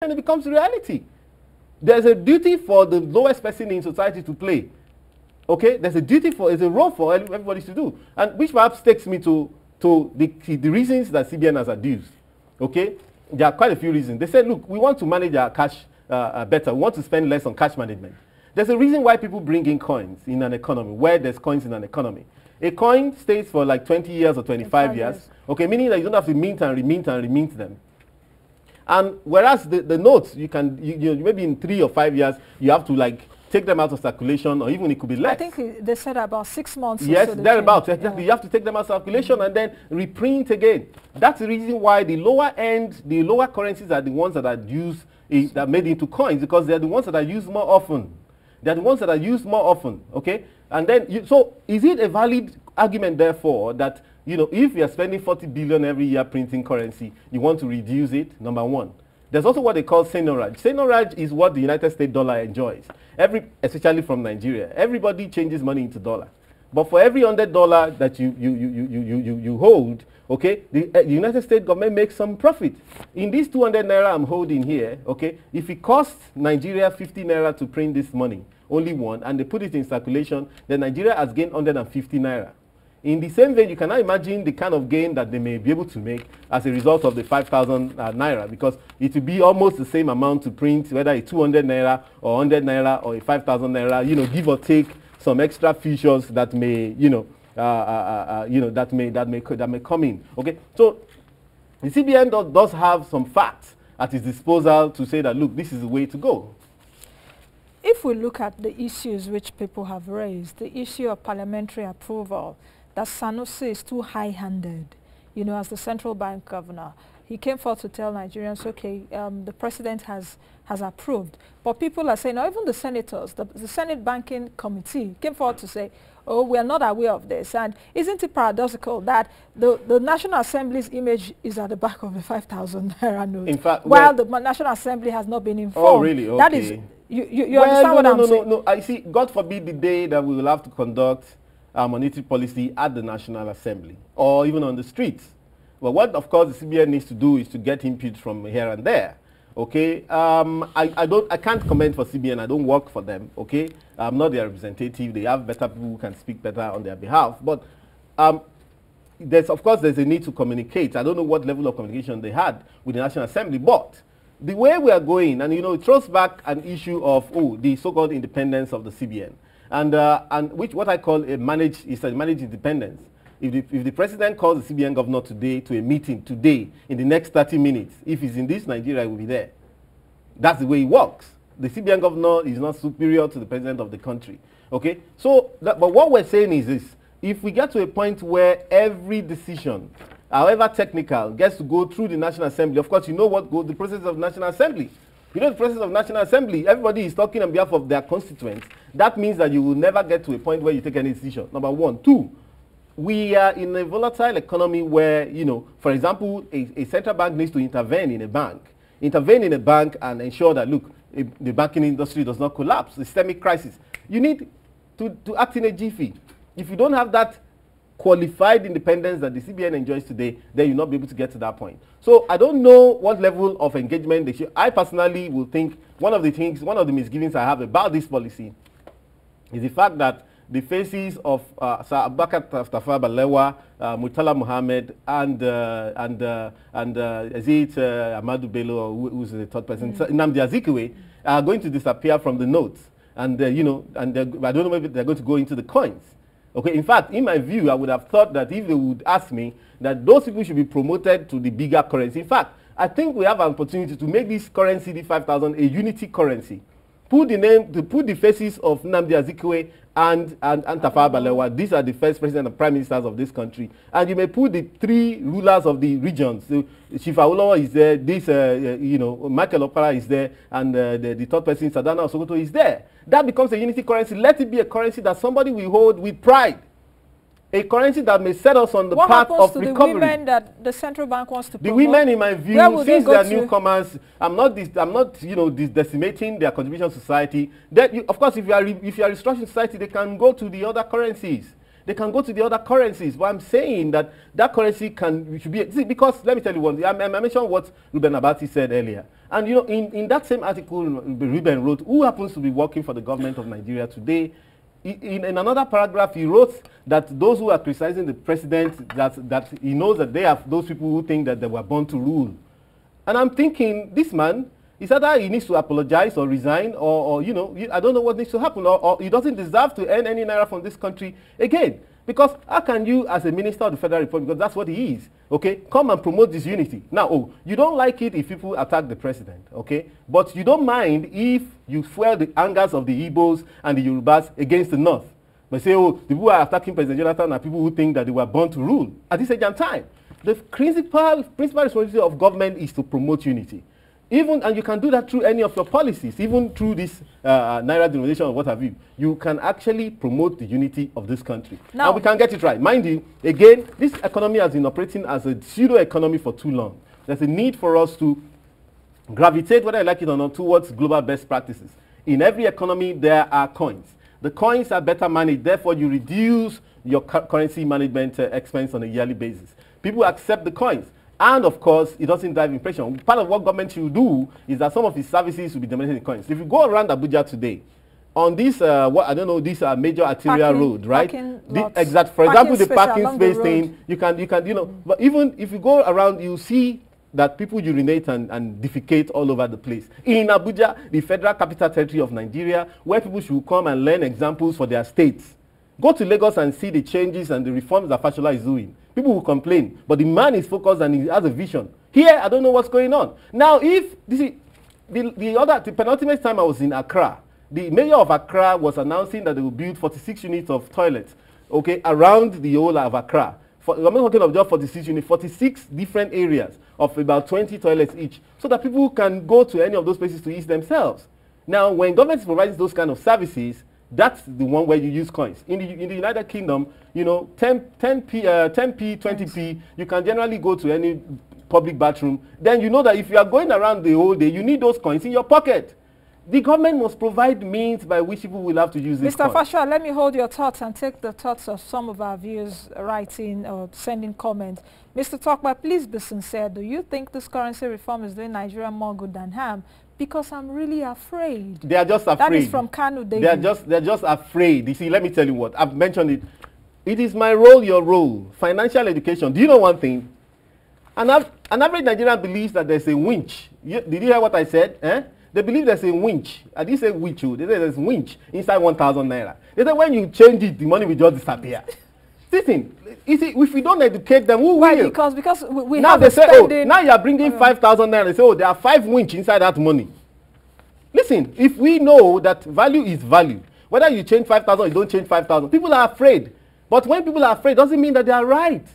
and it becomes reality. There's a duty for the lowest person in society to play. Okay, there's a duty for, there's a role for everybody to do, and which perhaps takes me to the reasons that CBN has adduced. Okay, there are quite a few reasons. They said, look, we want to manage our cash better. We want to spend less on cash management. There's a reason why people bring in coins in an economy, where there's coins in an economy. A coin stays for like 20 years or 25 years. Okay, meaning that you don't have to mint and remint them. And whereas the notes, you maybe in 3 or 5 years, you have to like take them out of circulation, or even it could be less. I think they said about 6 months. Yes, or so thereabouts. Exactly. Yeah. You have to take them out of circulation and then reprint again. That's the reason why the lower end, the lower currencies are the ones that are used, that are made into coins, because they're the ones that are used more often. They're the ones that are used more often. Okay, and then so is it a valid argument, therefore, that if you're spending 40 billion every year printing currency, you want to reduce it? Number one. There's also what they call seigniorage. Seigniorage is what the United States dollar enjoys, especially from Nigeria. Everybody changes money into dollar. But for every $100 that you hold, okay, the United States government makes some profit. In this 200 naira I'm holding here, okay, if it costs Nigeria 50 naira to print this money, only one, and they put it in circulation, then Nigeria has gained 150 naira. In the same vein, you cannot imagine the kind of gain that they may be able to make as a result of the 5,000 naira, because it will be almost the same amount to print, whether it's 200 naira or 100 naira or a 5,000 naira, give or take some extra features that may, that may come in. Okay, so the CBN does have some facts at its disposal to say that, look, this is the way to go. If we look at the issues which people have raised, the issue of parliamentary approval, that Sanusi is too high-handed, as the central bank governor. He came forth to tell Nigerians, okay, the president has approved. But people are saying, or even the senators, the Senate Banking Committee came forth to say, oh, we are not aware of this. And isn't it paradoxical that the National Assembly's image is at the back of the 5,000 naira note, in fact, while the National Assembly has not been informed? Oh, really? Okay. That is, you understand what I'm saying? No. I see, God forbid the day that we will have to conduct our monetary policy at the National Assembly or even on the streets. Well, what, of course, the CBN needs to do is to get input from here and there. Okay, I can't comment for CBN. I don't work for them. Okay, I'm not their representative. They have better people who can speak better on their behalf. But of course, there's a need to communicate. I don't know what level of communication they had with the National Assembly, but the way we are going, and it throws back an issue of the so-called independence of the CBN, and which what I call a managed independence. If the president calls the CBN governor today to a meeting today, in the next 30 minutes, if he's in this Nigeria, he will be there. That's the way it works. The CBN governor is not superior to the president of the country. Okay? So, but what we're saying is this. If we get to a point where every decision, however technical, gets to go through the National Assembly, of course, the process of National Assembly. The process of National Assembly, everybody is talking on behalf of their constituents. That means that you will never get to a point where you take any decision, number one. Two, we are in a volatile economy where, for example, a central bank needs to intervene in a bank. Intervene in a bank and ensure that, look, the banking industry does not collapse, systemic crisis. You need to act in a jiffy. If you don't have that qualified independence that the CBN enjoys today, then you'll not be able to get to that point. So I don't know what level of engagement they should. I personally will think one of the misgivings I have about this policy is the fact that the faces of Sir Abubakar Tafawa Balewa, Murtala Mohammed, and Ahmadu Bello, who's the third person, Nnamdi Azikiwe, are going to disappear from the notes. And, I don't know if they're going to go into the coins. Okay, in fact, in my view, I would have thought that if they would ask me, that those people should be promoted to the bigger currency. In fact, I think we have an opportunity to make this currency, the 5,000, a unity currency. Put the faces of Nnamdi Azikiwe and Tafawa Balewa. These are the first president and prime ministers of this country. And you may put the three rulers of the regions. So, Chief Awolowo is there, Michael Opara is there, and the third person, Sadana Osokoto, is there. That becomes a unity currency. Let it be a currency that somebody will hold with pride. A currency that may set us on the path of recovery. What happens to the women that the central bank wants to promote? The women, in my view, since they are newcomers, I'm not decimating their contribution to society. Of course, if you are restructuring society, they can go to the other currencies. They can go to the other currencies. But I'm saying that currency should be, because let me tell you one. I mentioned what Ruben Abati said earlier. And you know, in that same article, Ruben wrote, who happens to be working for the government of Nigeria today, in another paragraph, he wrote that those who are criticizing the president, that he knows that they are those people who think that they were born to rule. And I'm thinking, this man, is either he needs to apologize or resign, or you know, I don't know what needs to happen, or he doesn't deserve to earn any naira from this country again. Because how can you, as a minister of the Federal Republic, because that's what he is, okay, come and promote this unity? Now, oh, you don't like it if people attack the president, okay? But you don't mind if you fuel the angers of the Igbos and the Yorubas against the North. But say, oh, the people who are attacking President Jonathan are people who think that they were born to rule at this age and time. The principal responsibility of government is to promote unity. And you can do that through any of your policies, even through this Naira denomination or what have you. You can actually promote the unity of this country. Now, and we can get it right. Mind you, again, this economy has been operating as a pseudo-economy for too long. There's a need for us to gravitate, whether I like it or not, towards global best practices. In every economy, there are coins. The coins are better managed, therefore you reduce your currency management expense on a yearly basis. People accept the coins. And of course, it doesn't drive inflation. Part of what government should do is that some of its services will be denominated in coins. If you go around Abuja today, on this, this major arterial road, right? For example, the parking space thing, you can, you know, but even if you go around, you see that people urinate and defecate all over the place. In Abuja, the Federal Capital Territory of Nigeria, where people should come and learn examples for their states. Go to Lagos and see the changes and the reforms that Fashola is doing. People will complain, but the man is focused and he has a vision. Here, I don't know what's going on. Now, if this is the penultimate time I was in Accra, the mayor of Accra was announcing that they will build 46 units of toilets, okay, around the whole of Accra. I'm not talking of just 46 units, 46 different areas of about 20 toilets each, so that people can go to any of those places to ease themselves. Now, when government is providing those kind of services, that's the one where you use coins. In the United Kingdom, you know, 10p, 20p, you can generally go to any public bathroom. Then you know that if you are going around the whole day, you need those coins in your pocket. The government must provide means by which people will have to use this. Mr. Fasua, let me hold your thoughts and take the thoughts of some of our viewers writing or sending comments. Mr. Tope, please be sincere. Do you think this currency reform is doing Nigeria more good than harm? Because I'm really afraid. They are just afraid. That is from Kanu, David. They're just afraid. You see, let me tell you what. I've mentioned it. It is my role, your role. Financial education. Do you know one thing? An average Nigerian believes that there's a winch. Did you hear what I said? Eh? They believe there's a winch. I didn't say winch. They say there's a winch inside 1,000 naira. They say when you change it, the money will just disappear. Listen, if we don't educate them, who will? Because we now have they say, oh, now you are bringing 5,000 naira. They say, oh, there are 5 winch inside that money. Listen, if we know that value is value, whether you change 5,000 or you don't change 5,000, people are afraid. But when people are afraid, doesn't mean that they are right.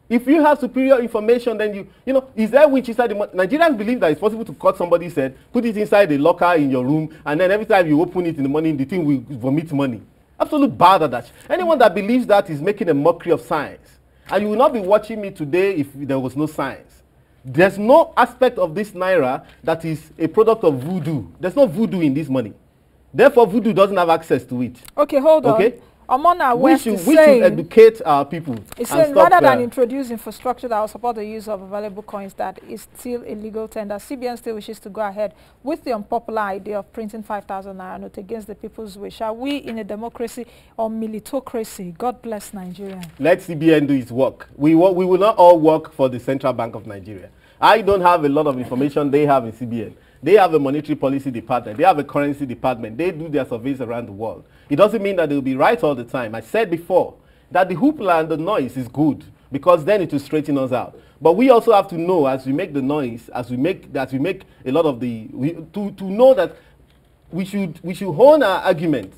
If you have superior information, then you know, is there winch inside the money? Nigerians believe that it's possible to cut somebody's head, put it inside a locker in your room, and then every time you open it in the morning, the thing will vomit money. Absolute balderdash. Anyone that believes that is making a mockery of science. And you will not be watching me today if there was no science. There's no aspect of this naira that is a product of voodoo. There's no voodoo in this money. Therefore, voodoo doesn't have access to it. Okay, hold on. Amona West we should educate our people. It's saying rather than introduce infrastructure that will support the use of available coins, that is still a legal tender. CBN still wishes to go ahead with the unpopular idea of printing 5,000 naira note against the people's wish. Are we in a democracy or militocracy? God bless Nigeria. Let CBN do its work. We will not all work for the Central Bank of Nigeria. I don't have a lot of information they have in CBN. They have a monetary policy department. They have a currency department. They do their surveys around the world. It doesn't mean that they'll be right all the time. I said before that the hoopla and the noise is good because then it will straighten us out. But we also have to know as we make the noise, as we make a lot of the, to know that we should hone our argument.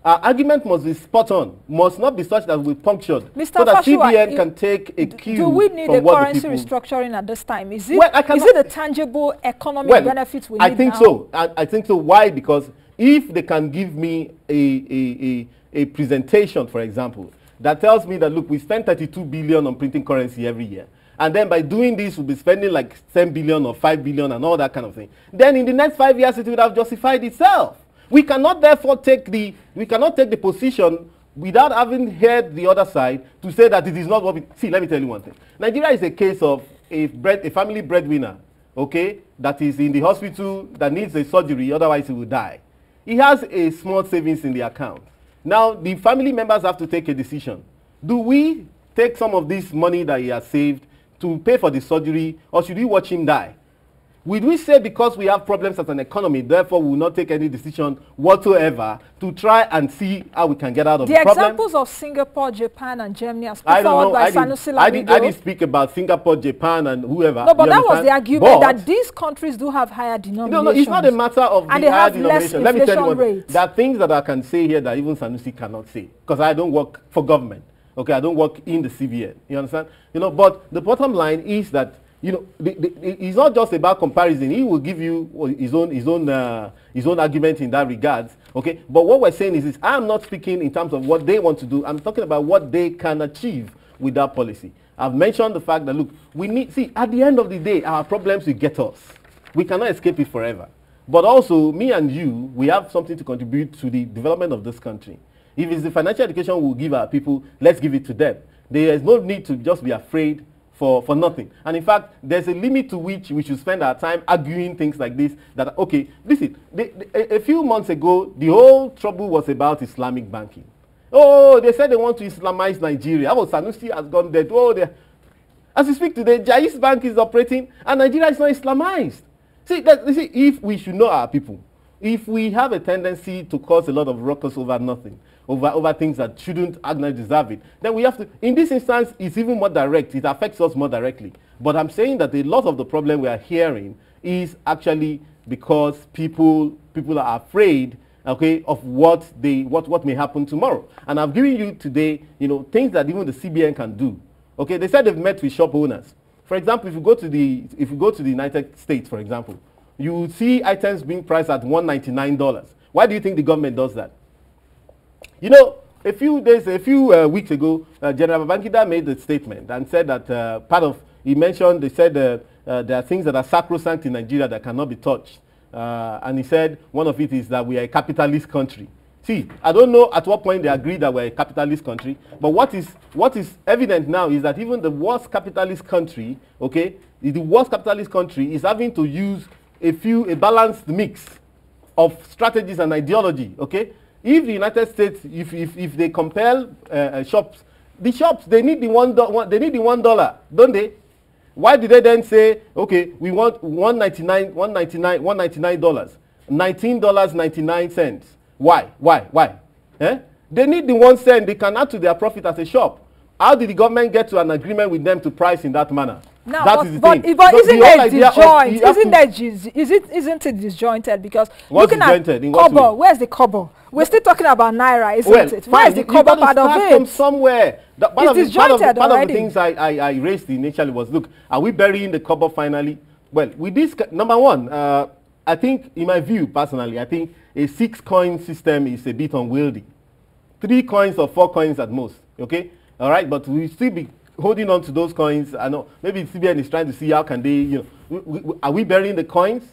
Our argument must be spot on, must not be such that we punctured, Mr. so that Fasua, CBN can take a cue. Do we need a currency restructuring at this time? Is it, is it the tangible economic benefits we need I think now? So. I think so. Why? Because if they can give me a presentation, for example, that tells me that, look, we spend 32 billion on printing currency every year, and then by doing this, we'll be spending like 10 billion or 5 billion and all that kind of thing, then in the next 5 years, it would have justified itself. We cannot therefore take the position without having heard the other side to say that it is not what we see. Let me tell you one thing. Nigeria is a case of a family breadwinner okay, that is in the hospital that needs a surgery, otherwise he will die. He has a small savings in the account. Now, the family members have to take a decision. Do we take some of this money that he has saved to pay for the surgery, or should we watch him die? Would we say because we have problems as an economy, therefore we will not take any decision whatsoever to try and see how we can get out of the problem? The examples of Singapore, Japan, and Germany as put forward by Sanusi Lamido. I didn't speak about Singapore, Japan, and whoever. No, but that was the argument that these countries do have higher denominations. No, it's not a matter of the higher denomination. Let me tell you what, rates. there are things that I can say here that even Sanusi cannot say, because I don't work for government. Okay, I don't work in the CBN. You understand? But the bottom line is that it's not just about comparison. He will give you his own argument in that regard. Okay, but what we're saying is I'm not speaking in terms of what they want to do. I'm talking about what they can achieve with that policy. I've mentioned the fact that, look, at the end of the day, our problems will get us. We cannot escape it forever. But also, me and you, we have something to contribute to the development of this country. If it's the financial education we'll give our people, let's give it to them. There is no need to just be afraid for nothing. And in fact, there's a limit to which we should spend our time arguing things like this. That, okay, listen, a few months ago, the whole trouble was about Islamic banking. Oh, they said they want to Islamize Nigeria. Oh, Sanusi has gone dead. Oh, as we speak today, Jais Bank is operating and Nigeria is not Islamized. See, if we should know our people, if we have a tendency to cause a lot of ruckus over nothing, over things that shouldn't actually deserve it, then we have to, in this instance, it's even more direct. It affects us more directly. But I'm saying that a lot of the problem we are hearing is actually because people are afraid, okay, of what may happen tomorrow. And I've given you today, things that even the CBN can do. Okay, they said they've met with shop owners. For example, if you go to the United States, for example, you will see items being priced at $199. Why do you think the government does that? A few weeks ago, General Babangida made a statement and said that they said there are things that are sacrosanct in Nigeria that cannot be touched. And he said one of it is that we are a capitalist country. See, I don't know at what point they agree that we're a capitalist country, but what is evident now is that even the worst capitalist country, okay, the worst capitalist country is having to use a balanced mix of strategies and ideology, okay? If the United States, if they compel shops, they need the $1, don't they? Why did they then say, okay, we want $19.99, $19.99? Why? Eh? They need the 1 cent. They can add to their profit as a shop. How did the government get to an agreement with them to price in that manner? Now, but isn't it disjointed? Because looking at kobo, where's the kobo? We're still talking about naira, isn't it? Where's the kobo part of it? From somewhere. It's disjointed already. Part of the things I raised initially was, look, are we burying the kobo finally? Well, with this, number one, I think, in my view, personally, I think a 6-coin system is a bit unwieldy. 3 coins or 4 coins at most, okay? All right, but we still be holding on to those coins. I know maybe CBN is trying to see how can they, are we burying the coins?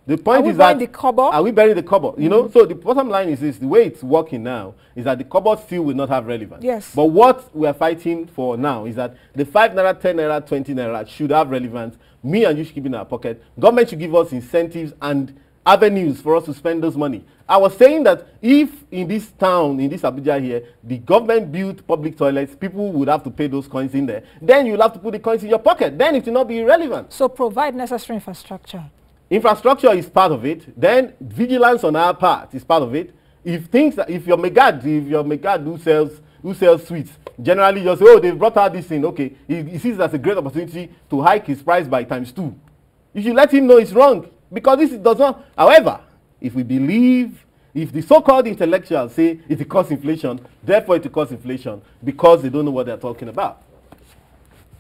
The point is that, are we burying the kobo? So the bottom line is this, the way it's working now is that the kobo still will not have relevance. Yes. But what we are fighting for now is that the 5 naira, 10 naira, 20 naira should have relevance. Me and you should keep it in our pocket. Government should give us incentives and avenues for us to spend those money. I was saying that if in this town, in this Abuja here, the government built public toilets, people would have to pay those coins in there. Then you'll have to put the coins in your pocket. Then it will not be irrelevant. So provide necessary infrastructure. Infrastructure is part of it. Then vigilance on our part is part of it. If your megad who sells sweets, generally just say, oh, they've brought out this thing, okay, he sees it as a great opportunity to hike his price by ×2. You should let him know it's wrong, because this does not. However, if the so-called intellectuals say it will cause inflation, therefore it will cause inflation, because they don't know what they're talking about.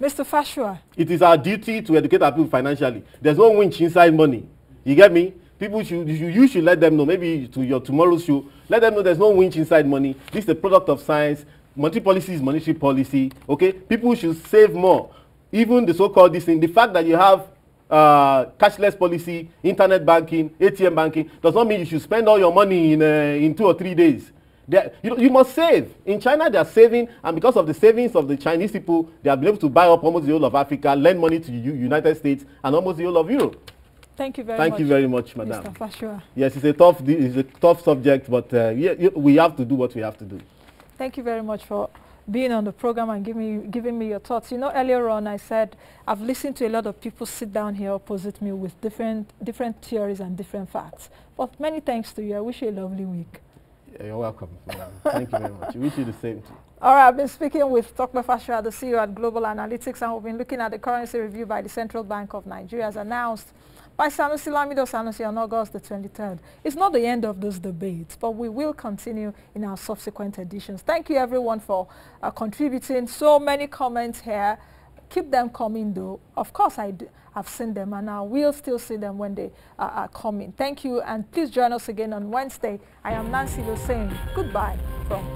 Mr. Fasua. It is our duty to educate our people financially. There's no winch inside money. You get me? People you should let them know, maybe to your tomorrow's show, let them know there's no winch inside money. This is a product of science. Monetary policy is monetary policy. Okay? People should save more. Even the so-called this thing, the fact that you have cashless policy, internet banking, ATM banking, does not mean you should spend all your money in 2 or 3 days. You must save. In China, they are saving, and because of the savings of the Chinese people, they have been able to buy up almost the whole of Africa, lend money to the United States, and almost the whole of Europe. Thank you very much. Thank you very much, Madam. Mr. Fasua. Yes, it's a tough subject, but we have to do what we have to do. Thank you very much for being on the program and giving me your thoughts. You know, earlier on I said I've listened to a lot of people sit down here opposite me with different theories and different facts. But many thanks to you. I wish you a lovely week. Yeah, you're welcome, Madam. Thank you very much. I wish you the same too. All right, I've been speaking with Tope Fasua, the CEO at Global Analytics, and we've been looking at the currency review by the Central Bank of Nigeria as announced by Sanusi Lamido Sanusi on August the 23rd. It's not the end of those debates, but we will continue in our subsequent editions. Thank you, everyone, for contributing. So many comments here. Keep them coming, though. Of course, I've seen them, and I will still see them when they are coming. Thank you, and please join us again on Wednesday. I am Nancy Lo saying goodbye from